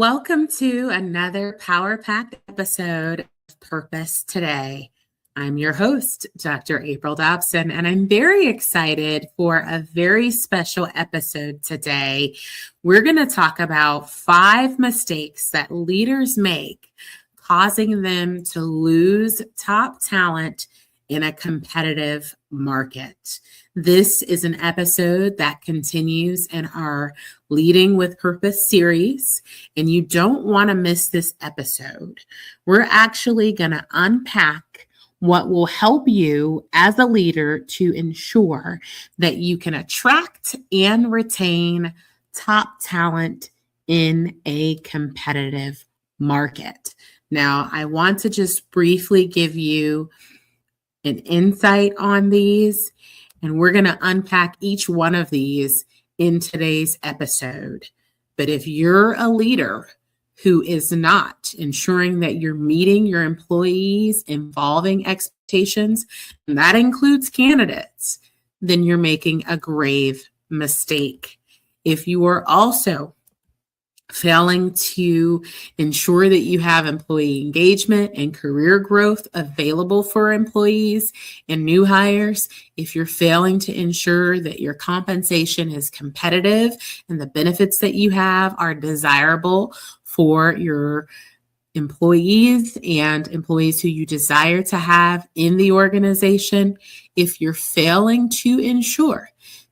Welcome to another power-packed episode of Purpose Today. I'm your host, Dr. April Dobson, and I'm very excited for a very special episode today. We're going to talk about 5 mistakes that leaders make, causing them to lose top talent in a competitive market. This is an episode that continues in our Leading with Purpose series, and you don't want to miss this episode. We're actually going to unpack what will help you as a leader to ensure that you can attract and retain top talent in a competitive market. Now, I want to just briefly give you an insight on these, and we're going to unpack each one of these in today's episode. But if you're a leader who is not ensuring that you're meeting your employees' evolving expectations, and that includes candidates, then you're making a grave mistake. If you are also failing to ensure that you have employee engagement and career growth available for employees and new hires, if you're failing to ensure that your compensation is competitive and the benefits that you have are desirable for your employees and employees who you desire to have in the organization, if you're failing to ensure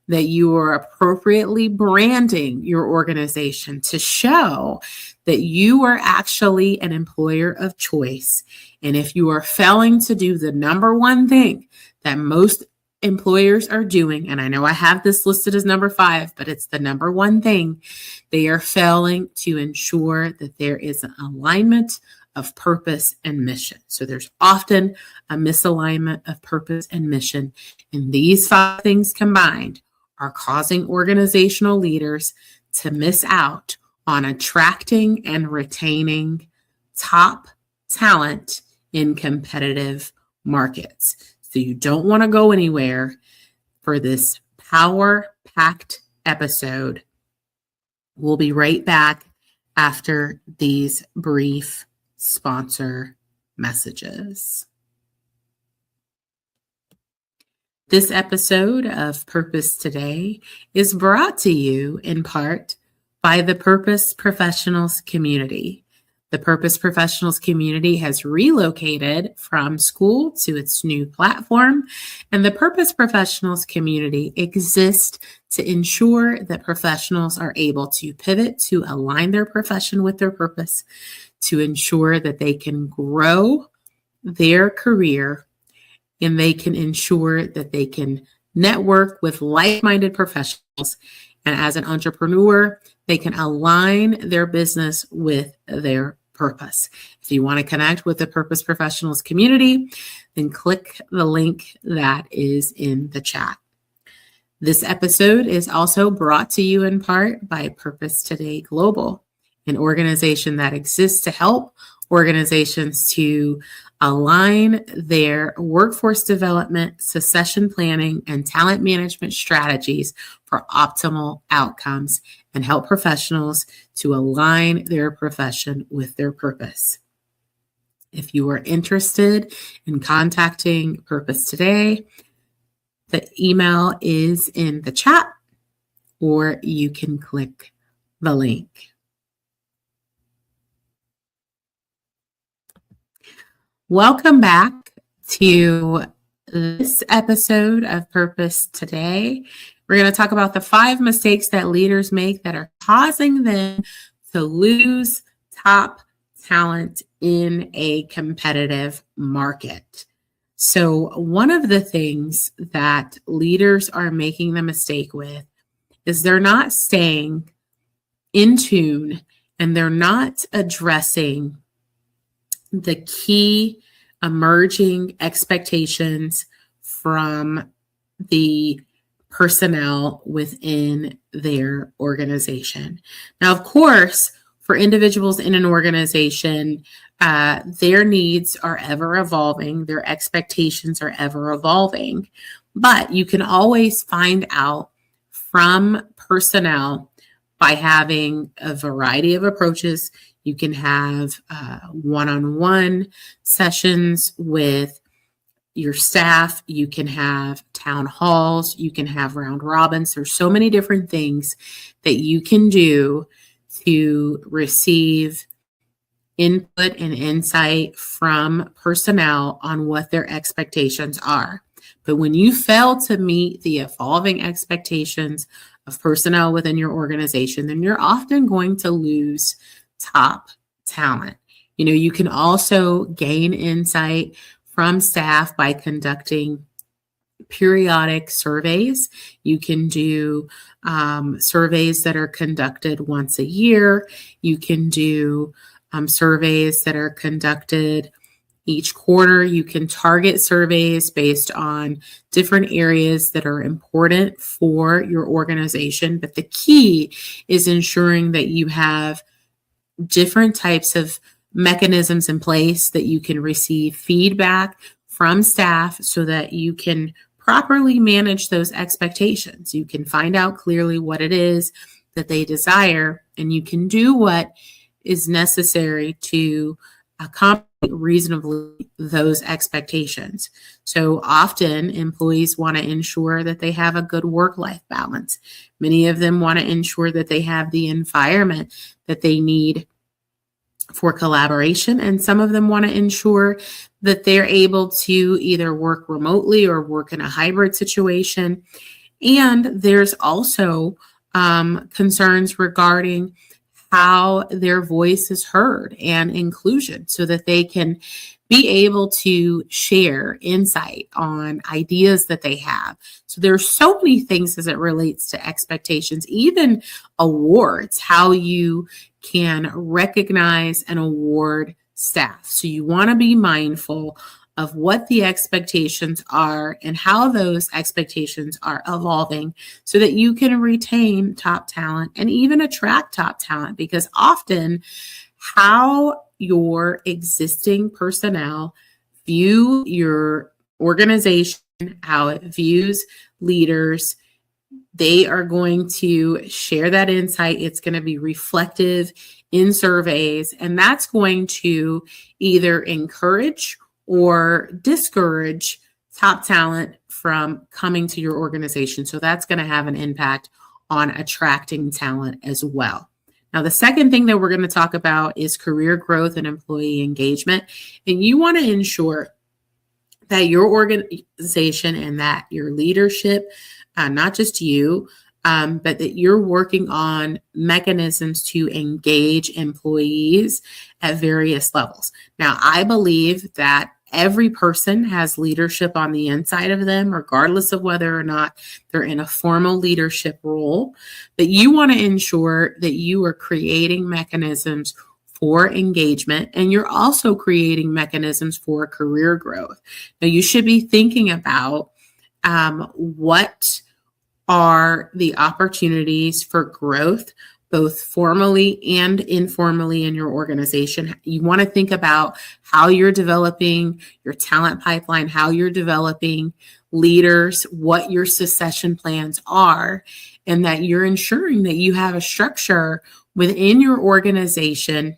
that you are appropriately branding your organization to show that you are actually an employer of choice. And if you are failing to do the number one thing that most employers are doing, and I know I have this listed as number 5, but it's the number one thing, they are failing to ensure that there is an alignment of purpose and mission. So there's often a misalignment of purpose and mission. And these 5 things combined are causing organizational leaders to miss out on attracting and retaining top talent in competitive markets. So you don't want to go anywhere for this power-packed episode. We'll be right back after these brief sponsor messages. This episode of Purpose Today is brought to you in part by the Purpose Professionals community. The Purpose Professionals community has relocated from school to its new platform, and the Purpose Professionals community exists to ensure that professionals are able to pivot to align their profession with their purpose, to ensure that they can grow their career, and they can ensure that they can network with like-minded professionals. And as an entrepreneur, they can align their business with their purpose. If you want to connect with the Purpose Professionals community, then click the link that is in the chat. This episode is also brought to you in part by Purpose Today Global, an organization that exists to help organizations to align their workforce development, succession planning, and talent management strategies for optimal outcomes and help professionals to align their profession with their purpose. If you are interested in contacting Purpose Today, the email is in the chat, or you can click the link. Welcome back to this episode of Purpose Today. We're going to talk about the 5 mistakes that leaders make that are causing them to lose top talent in a competitive market. So one of the things that leaders are making the mistake with is they're not staying in tune and they're not addressing the key emerging expectations from the personnel within their organization. Now, of course, for individuals in an organization, their needs are ever evolving, their expectations are ever evolving, but you can always find out from personnel by having a variety of approaches. You can have one-on-one sessions with your staff. You can have town halls. You can have round robins. There's so many different things that you can do to receive input and insight from personnel on what their expectations are. But when you fail to meet the evolving expectations of personnel within your organization, then you're often going to lose top talent. You can also gain insight from staff by conducting periodic surveys. You can do surveys that are conducted once a year. You can do surveys that are conducted each quarter. You can target surveys based on different areas that are important for your organization. But the key is ensuring that you have different types of mechanisms in place that you can receive feedback from staff so that you can properly manage those expectations. You can find out clearly what it is that they desire, and you can do what is necessary to accommodate reasonably those expectations. So often employees want to ensure that they have a good work-life balance. Many of them want to ensure that they have the environment that they need for collaboration, and some of them want to ensure that they're able to either work remotely or work in a hybrid situation. And there's also concerns regarding how their voice is heard and inclusion so that they can be able to share insight on ideas that they have. So there's so many things as it relates to expectations, even awards, how you can recognize and award staff. So you want to be mindful of what the expectations are and how those expectations are evolving so that you can retain top talent and even attract top talent, because often how your existing personnel view your organization, how it views leaders, they are going to share that insight. It's going to be reflective in surveys, and that's going to either encourage or discourage top talent from coming to your organization. So that's going to have an impact on attracting talent as well. Now, the second thing that we're going to talk about is career growth and employee engagement. And you want to ensure that your organization and that your leadership, not just you, but that you're working on mechanisms to engage employees at various levels. Now, I believe that every person has leadership on the inside of them, regardless of whether or not they're in a formal leadership role. But you want to ensure that you are creating mechanisms for engagement, and you're also creating mechanisms for career growth. Now, you should be thinking about what are the opportunities for growth, both formally and informally in your organization. You want to think about how you're developing your talent pipeline, how you're developing leaders, what your succession plans are, and that you're ensuring that you have a structure within your organization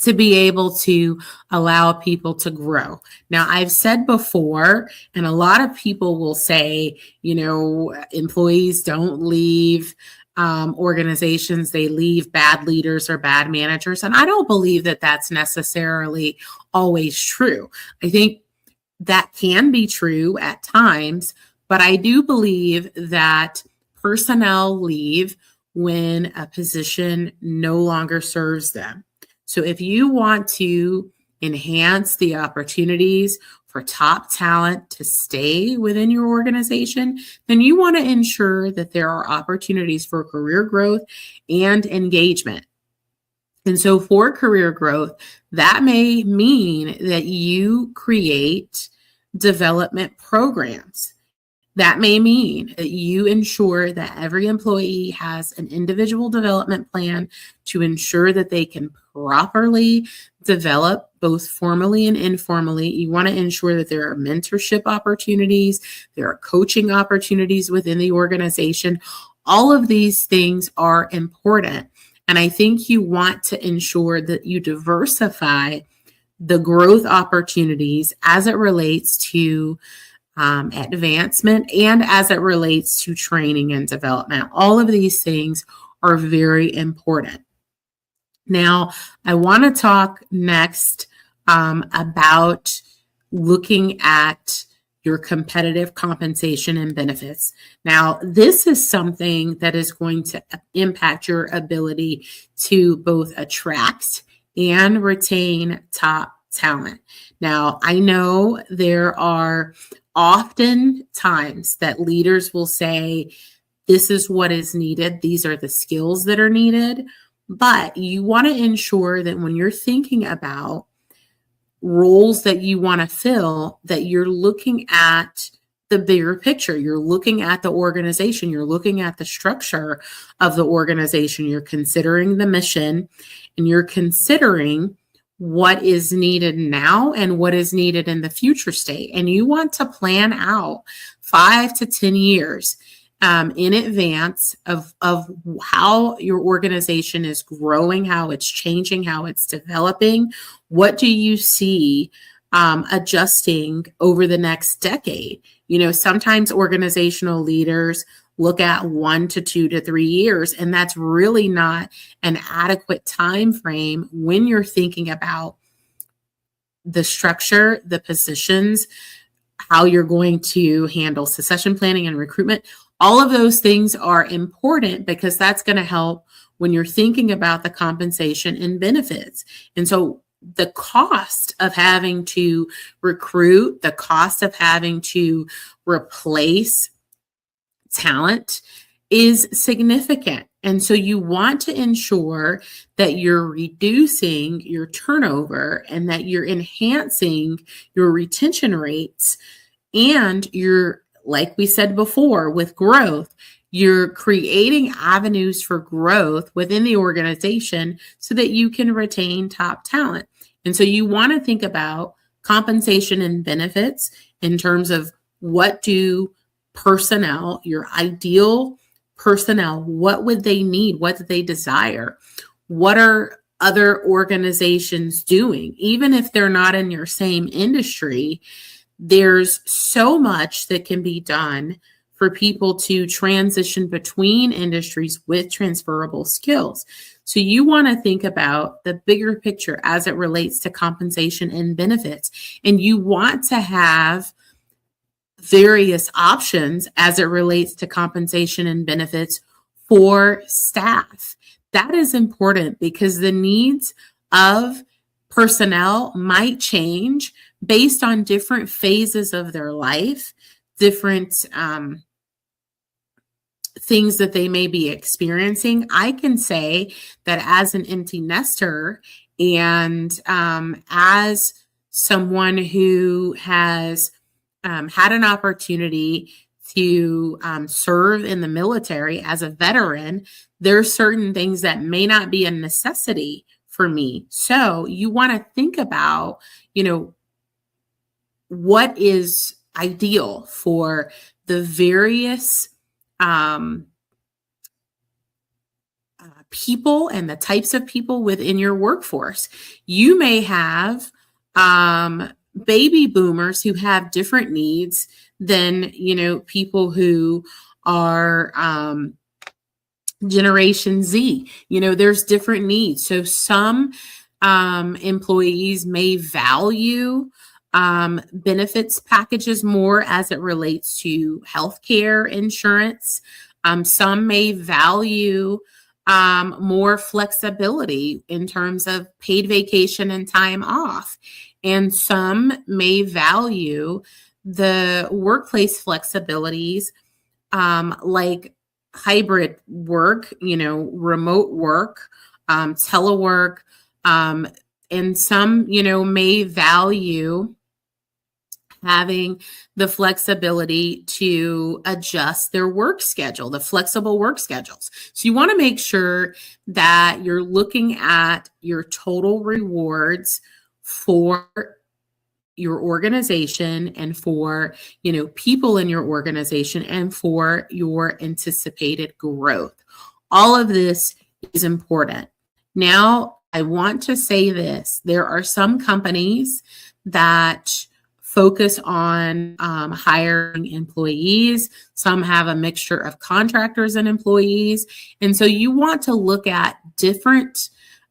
to be able to allow people to grow. Now, I've said before, and a lot of people will say, employees don't leave organizations, they leave bad leaders or bad managers. And I don't believe that that's necessarily always true. I think that can be true at times, but I do believe that personnel leave when a position no longer serves them. So if you want to enhance the opportunities for top talent to stay within your organization, then you want to ensure that there are opportunities for career growth and engagement. And so for career growth, that may mean that you create development programs. That may mean that you ensure that every employee has an individual development plan to ensure that they can properly develop both formally and informally. You want to ensure that there are mentorship opportunities, there are coaching opportunities within the organization. All of these things are important. And I think you want to ensure that you diversify the growth opportunities as it relates to advancement and as it relates to training and development. All of these things are very important. Now, I want to talk next about looking at your competitive compensation and benefits. Now, this is something that is going to impact your ability to both attract and retain top talent. Now, I know there are often times that leaders will say, this is what is needed. These are the skills that are needed. But you want to ensure that when you're thinking about roles that you want to fill, that you're looking at the bigger picture. You're looking at the organization. You're looking at the structure of the organization. You're considering the mission, and you're considering what is needed now and what is needed in the future state. And you want to plan out 5 to 10 years in advance of how your organization is growing, how it's changing, how it's developing. What do you see adjusting over the next decade? You know, sometimes organizational leaders look at 1 to 2 to 3 years, and that's really not an adequate time frame when you're thinking about the structure, the positions, how you're going to handle succession planning and recruitment. All of those things are important because that's going to help when you're thinking about the compensation and benefits. And so the cost of having to recruit, the cost of having to replace talent is significant. And so you want to ensure that you're reducing your turnover and that you're enhancing your retention rates, and you're, like we said before, with growth, you're creating avenues for growth within the organization so that you can retain top talent. And so you want to think about compensation and benefits in terms of what do personnel, your ideal personnel, what would they need? What do they desire? What are other organizations doing? Even if they're not in your same industry, there's so much that can be done for people to transition between industries with transferable skills. So you want to think about the bigger picture as it relates to compensation and benefits. And you want to have various options as it relates to compensation and benefits for staff. That is important because the needs of personnel might change based on different phases of their life, different things that they may be experiencing. I can say that as an empty nester and as someone who has had an opportunity to serve in the military as a veteran, there's certain things that may not be a necessity for me. So you want to think about, what is ideal for the various people and the types of people within your workforce. You may have baby boomers who have different needs than, people who are Generation Z. There's different needs. So some employees may value benefits packages more as it relates to healthcare insurance. Some may value more flexibility in terms of paid vacation and time off. And some may value the workplace flexibilities like hybrid work, remote work, telework, and some, may value having the flexibility to adjust their work schedule, the flexible work schedules. So you want to make sure that you're looking at your total rewards for your organization and for, people in your organization and for your anticipated growth. All of this is important. Now, I want to say this. There are some companies that focus on hiring employees. Some have a mixture of contractors and employees. And so you want to look at different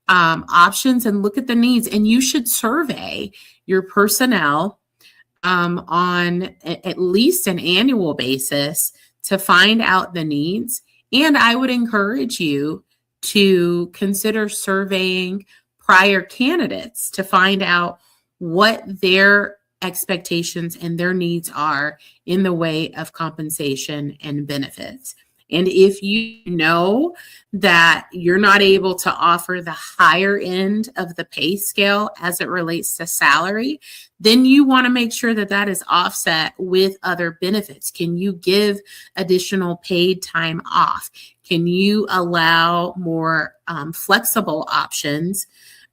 options and look at the needs. And you should survey your personnel on at least an annual basis to find out the needs. And I would encourage you to consider surveying prior candidates to find out what their expectations and their needs are in the way of compensation and benefits. And if you know that you're not able to offer the higher end of the pay scale as it relates to salary, then you want to make sure that that is offset with other benefits. Can you give additional paid time off? Can you allow more flexible options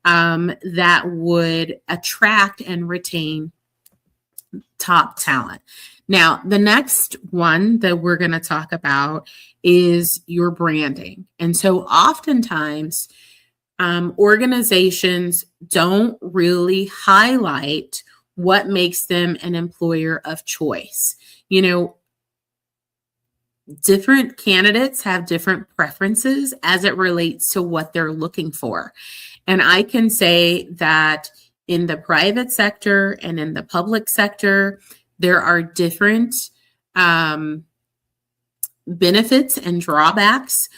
that would attract and retain top talent? Now, the next one that we're going to talk about is your branding. And so oftentimes, organizations don't really highlight what makes them an employer of choice. Different candidates have different preferences as it relates to what they're looking for. And I can say that in the private sector and in the public sector, there are different benefits and drawbacks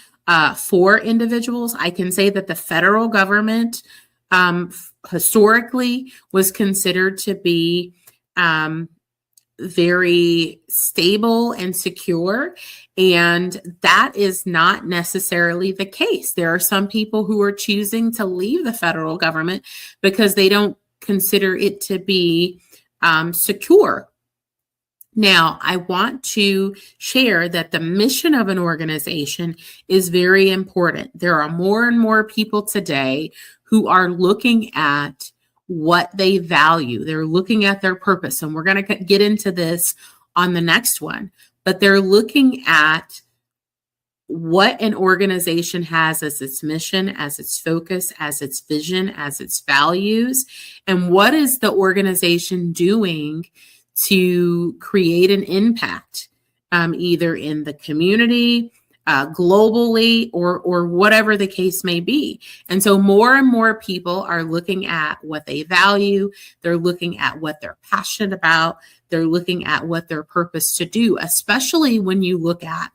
for individuals. I can say that the federal government historically was considered to be very stable and secure, and that is not necessarily the case. There are some people who are choosing to leave the federal government because they don't consider it to be secure. Now, I want to share that the mission of an organization is very important. There are more and more people today who are looking at what they value. They're looking at their purpose, and we're going to get into this on the next one. But they're looking at what an organization has as its mission, as its focus, as its vision, as its values, and what is the organization doing to create an impact, either in the community, globally, or whatever the case may be. And so more and more people are looking at what they value. They're looking at what they're passionate about. They're looking at what their purpose to do, especially when you look at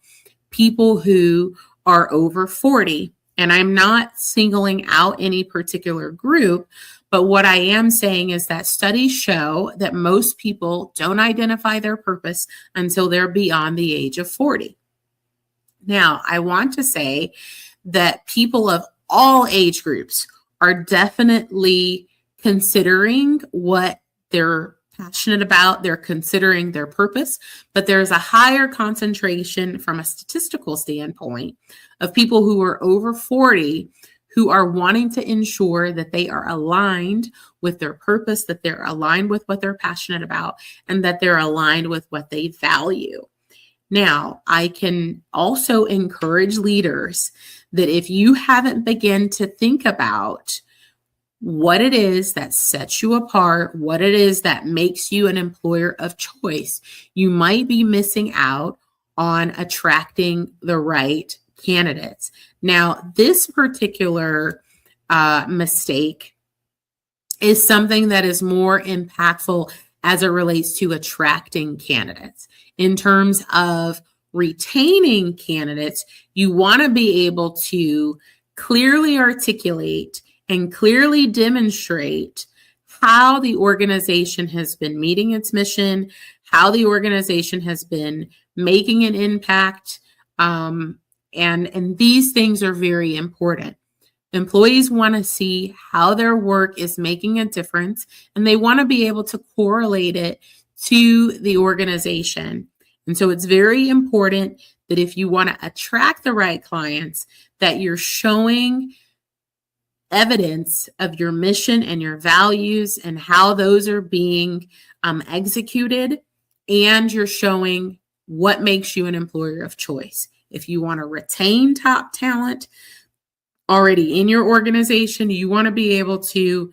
people who are over 40. And I'm not singling out any particular group, but what I am saying is that studies show that most people don't identify their purpose until they're beyond the age of 40. Now, I want to say that people of all age groups are definitely considering what they're passionate about. They're considering their purpose, but there's a higher concentration from a statistical standpoint of people who are over 40 who are wanting to ensure that they are aligned with their purpose, that they're aligned with what they're passionate about, and that they're aligned with what they value. Now, I can also encourage leaders that if you haven't begun to think about what it is that sets you apart, what it is that makes you an employer of choice, you might be missing out on attracting the right candidates. Now, this particular mistake is something that is more impactful as it relates to attracting candidates. In terms of retaining candidates, you want to be able to clearly articulate and clearly demonstrate how the organization has been meeting its mission, how the organization has been making an impact, and these things are very important. Employees want to see how their work is making a difference, and they want to be able to correlate it to the organization. And so it's very important that if you want to attract the right clients, that you're showing evidence of your mission and your values and how those are being executed, and you're showing what makes you an employer of choice. If you want to retain top talent already in your organization, you want to be able to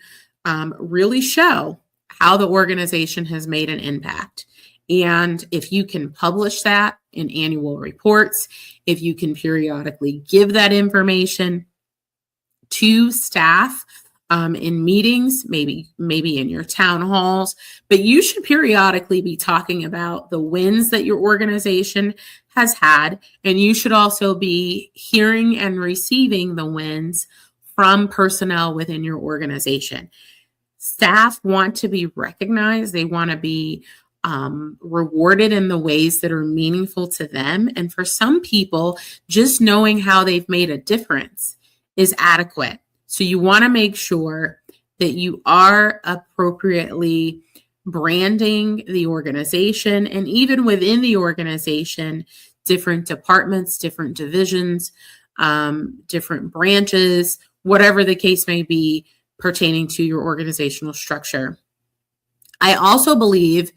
really show how the organization has made an impact. And if you can publish that in annual reports, if you can periodically give that information to staff in meetings, maybe in your town halls, but you should periodically be talking about the wins that your organization has had, and you should also be hearing and receiving the wins from personnel within your organization. Staff want to be recognized. They want to be rewarded in the ways that are meaningful to them. And for some people, just knowing how they've made a difference is adequate. So you want to make sure that you are appropriately branding the organization, and even within the organization, different departments, different divisions, different branches, whatever the case may be pertaining to your organizational structure. I also believe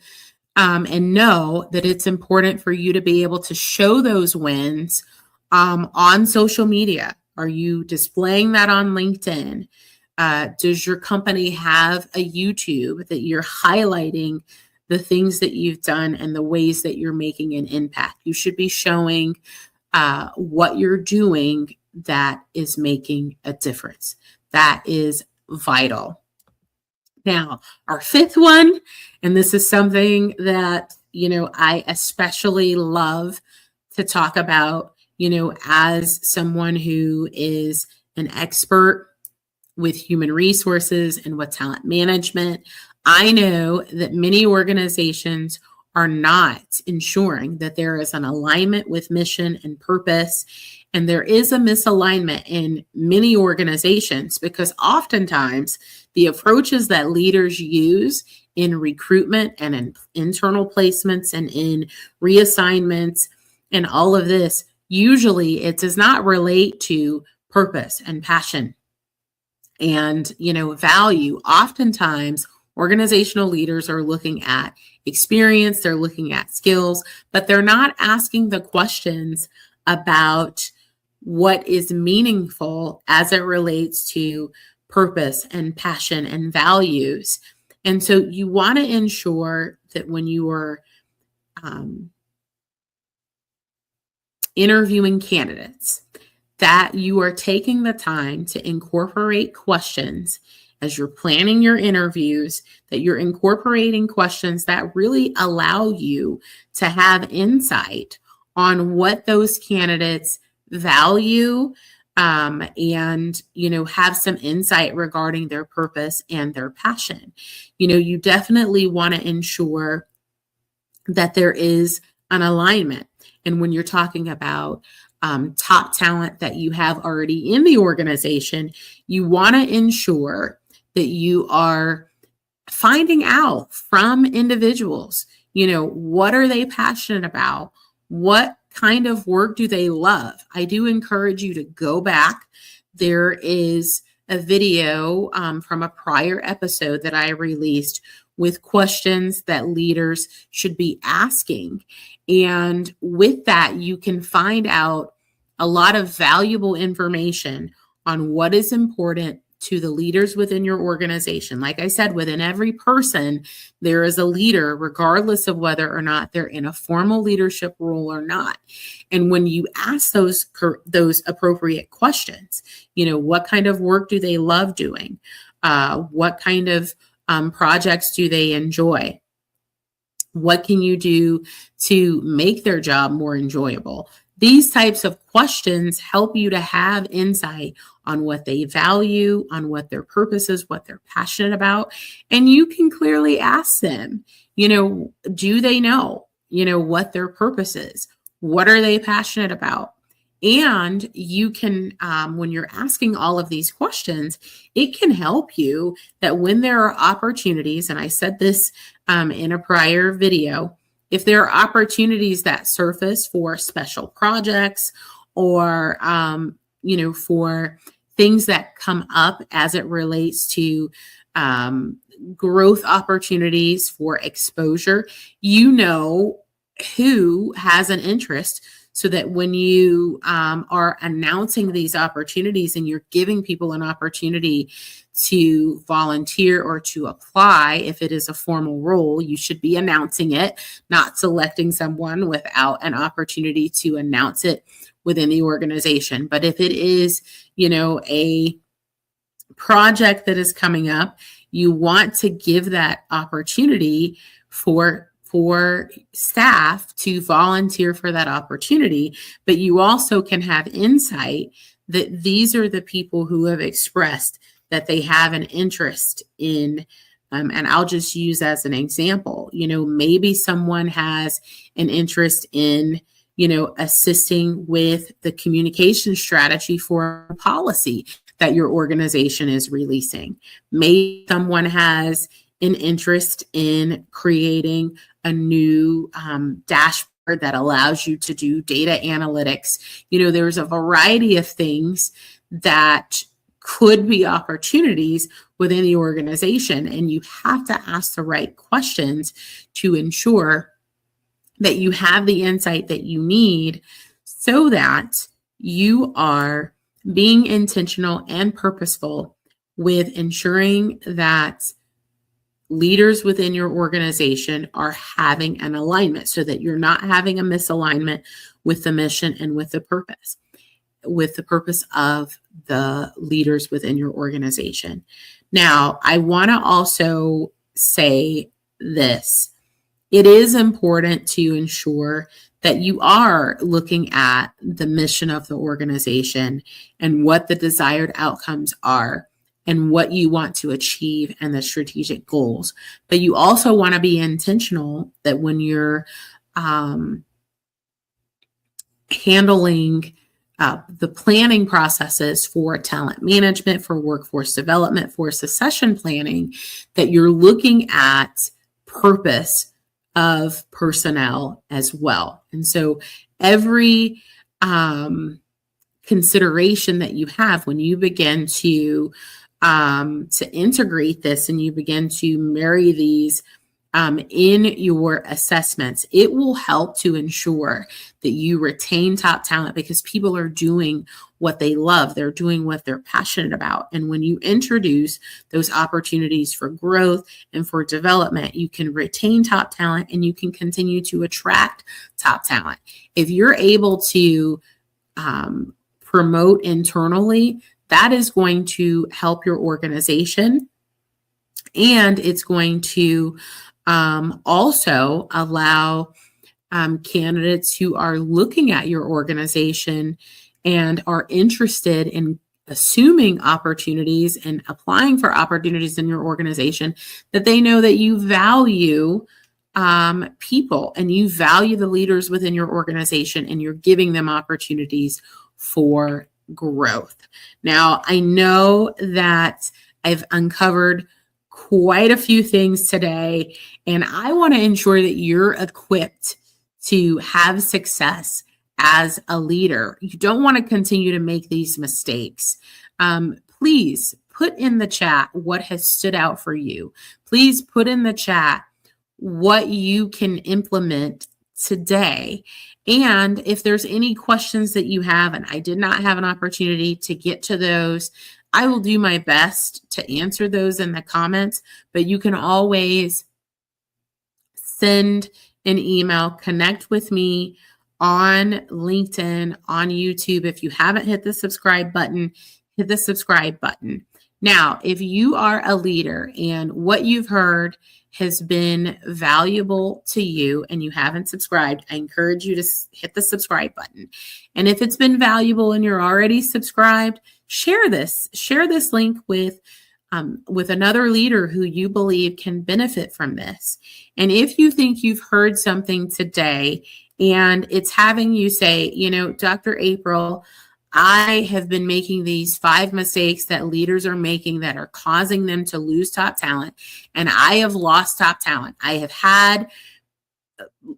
and know that it's important for you to be able to show those wins on social media. Are you displaying that on LinkedIn? Does your company have a YouTube that you're highlighting the things that you've done and the ways that you're making an impact? You should be showing what you're doing that is making a difference. That is vital. Now, our fifth one, and this is something that, I especially love to talk about, as someone who is an expert with human resources and with talent management. I know that many organizations are not ensuring that there is an alignment with mission and purpose. And there is a misalignment in many organizations because oftentimes the approaches that leaders use in recruitment and in internal placements and in reassignments and all of this, usually it does not relate to purpose and passion and, value. Oftentimes, organizational leaders are looking at experience, they're looking at skills, but they're not asking the questions about what is meaningful as it relates to purpose and passion and values. And so you want to ensure that when you are interviewing candidates, that you are taking the time to incorporate questions as you're planning your interviews, that you're incorporating questions that really allow you to have insight on what those candidates value and, have some insight regarding their purpose and their passion. You definitely want to ensure that there is an alignment. And when you're talking about top talent that you have already in the organization, you want to ensure that you are finding out from individuals, what are they passionate about? What kind of work do they love? I do encourage you to go back. There is a video from a prior episode that I released with questions that leaders should be asking. And with that, you can find out a lot of valuable information on what is important to the leaders within your organization. Like I said, within every person, there is a leader, regardless of whether or not they're in a formal leadership role or not. And when you ask those appropriate questions, what kind of work do they love doing? What kind of projects do they enjoy? What can you do to make their job more enjoyable? These types of questions help you to have insight on what they value, on what their purpose is, what they're passionate about. And you can clearly ask them, do they know, what their purpose is? What are they passionate about? And you can, when you're asking all of these questions, it can help you that when there are opportunities, and I said this in a prior video, if there are opportunities that surface for special projects or, for things that come up as it relates to growth opportunities for exposure, you know who has an interest, so that when you are announcing these opportunities and you're giving people an opportunity to volunteer or to apply, if it is a formal role, you should be announcing it, not selecting someone without an opportunity to announce it within the organization. But if it is, a project that is coming up, you want to give that opportunity for staff to volunteer for that opportunity, but you also can have insight that these are the people who have expressed that they have an interest in, and I'll just use as an example, maybe someone has an interest in, assisting with the communication strategy for a policy that your organization is releasing. Maybe someone has an interest in creating a new dashboard that allows you to do data analytics. There's a variety of things that could be opportunities within the organization, and you have to ask the right questions to ensure that you have the insight that you need so that you are being intentional and purposeful with ensuring that leaders within your organization are having an alignment, so that you're not having a misalignment with the mission and with the purpose of the leaders within your organization. Now, I want to also say this. It is important to ensure that you are looking at the mission of the organization and what the desired outcomes are and what you want to achieve and the strategic goals. But you also want to be intentional that when you're handling the planning processes for talent management, for workforce development, for succession planning, that you're looking at purpose of personnel as well. And so every consideration that you have when you begin to integrate this and you begin to marry these in your assessments, it will help to ensure that you retain top talent, because people are doing what they love. They're doing what they're passionate about. And when you introduce those opportunities for growth and for development, you can retain top talent and you can continue to attract top talent. If you're able to promote internally, that is going to help your organization, and it's going to also allow candidates who are looking at your organization and are interested in assuming opportunities and applying for opportunities in your organization, that they know that you value people and you value the leaders within your organization, and you're giving them opportunities for growth. Now, I know that I've uncovered quite a few things today, and I want to ensure that you're equipped to have success as a leader. You don't want to continue to make these mistakes. Please put in the chat what has stood out for you. Please put in the chat what you can implement today. And if there's any questions that you have, and I did not have an opportunity to get to those, I will do my best to answer those in the comments, but you can always send an email, connect with me on LinkedIn, on YouTube. If you haven't hit the subscribe button, hit the subscribe button. Now, if you are a leader and what you've heard has been valuable to you and you haven't subscribed, I encourage you to hit the subscribe button. And if it's been valuable and you're already subscribed, share this link with another leader who you believe can benefit from this. And if you think you've heard something today and it's having you say, Dr. April, I have been making these 5 mistakes that leaders are making that are causing them to lose top talent, and I have lost top talent. I have had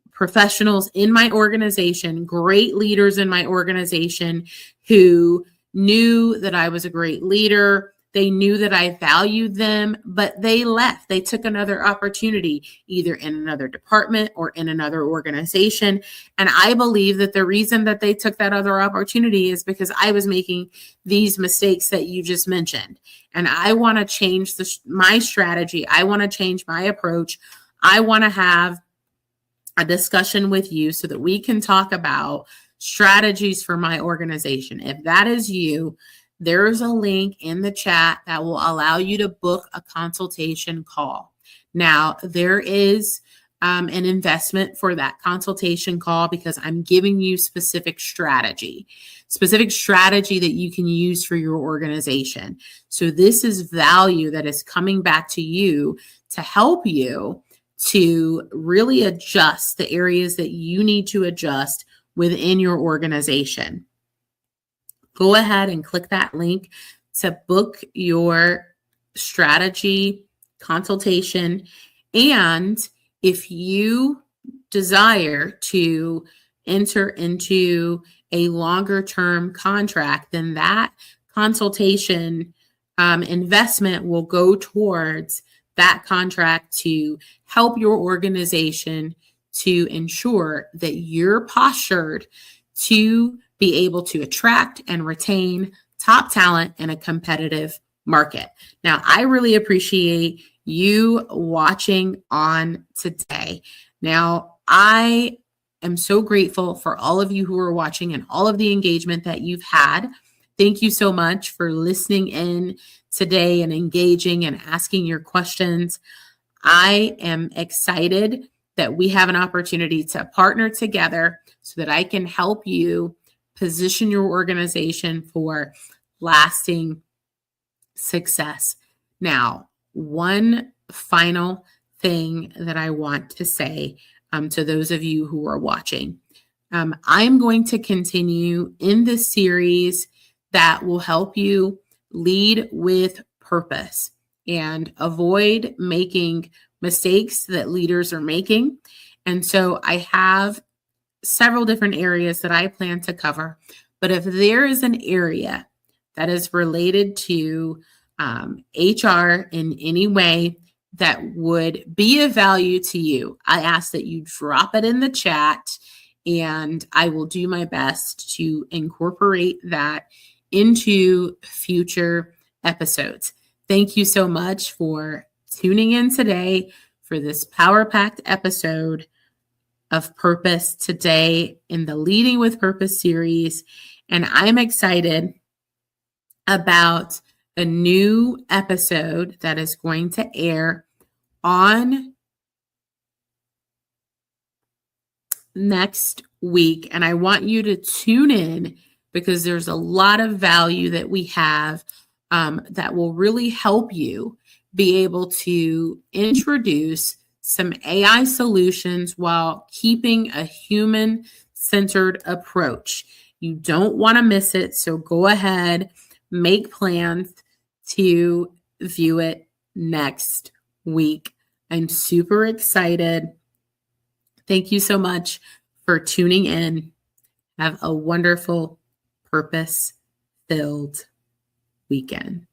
professionals in my organization, great leaders in my organization, who knew that I was a great leader. They knew that I valued them, but they left. They took another opportunity, either in another department or in another organization. And I believe that the reason that they took that other opportunity is because I was making these mistakes that you just mentioned. And I want to change my strategy. I want to change my approach. I want to have a discussion with you so that we can talk about strategies for my organization. If that is you, there's a link in the chat that will allow you to book a consultation call. Now, there is an investment for that consultation call because I'm giving you specific strategy that you can use for your organization. So this is value that is coming back to you to help you to really adjust the areas that you need to adjust within your organization. Go ahead and click that link to book your strategy consultation. And if you desire to enter into a longer term contract, then that consultation investment will go towards that contract to help your organization to ensure that you're postured to be able to attract and retain top talent in a competitive market. Now, I really appreciate you watching on today. Now, I am so grateful for all of you who are watching and all of the engagement that you've had. Thank you so much for listening in today and engaging and asking your questions. I am excited that we have an opportunity to partner together so that I can help you position your organization for lasting success. Now, one final thing that I want to say to those of you who are watching. I'm going to continue in this series that will help you lead with purpose and avoid making mistakes that leaders are making. And so I have several different areas that I plan to cover. But if there is an area that is related to HR in any way that would be of value to you, I ask that you drop it in the chat and I will do my best to incorporate that into future episodes. Thank you so much for tuning in today for this power-packed episode of Purpose today in the Leading with Purpose series. And I'm excited about a new episode that is going to air on next week. And I want you to tune in because there's a lot of value that we have that will really help you be able to introduce some AI solutions while keeping a human-centered approach. You don't want to miss it, so go ahead, make plans to view it next week. I'm super excited. Thank you so much for tuning in. Have a wonderful, purpose-filled weekend.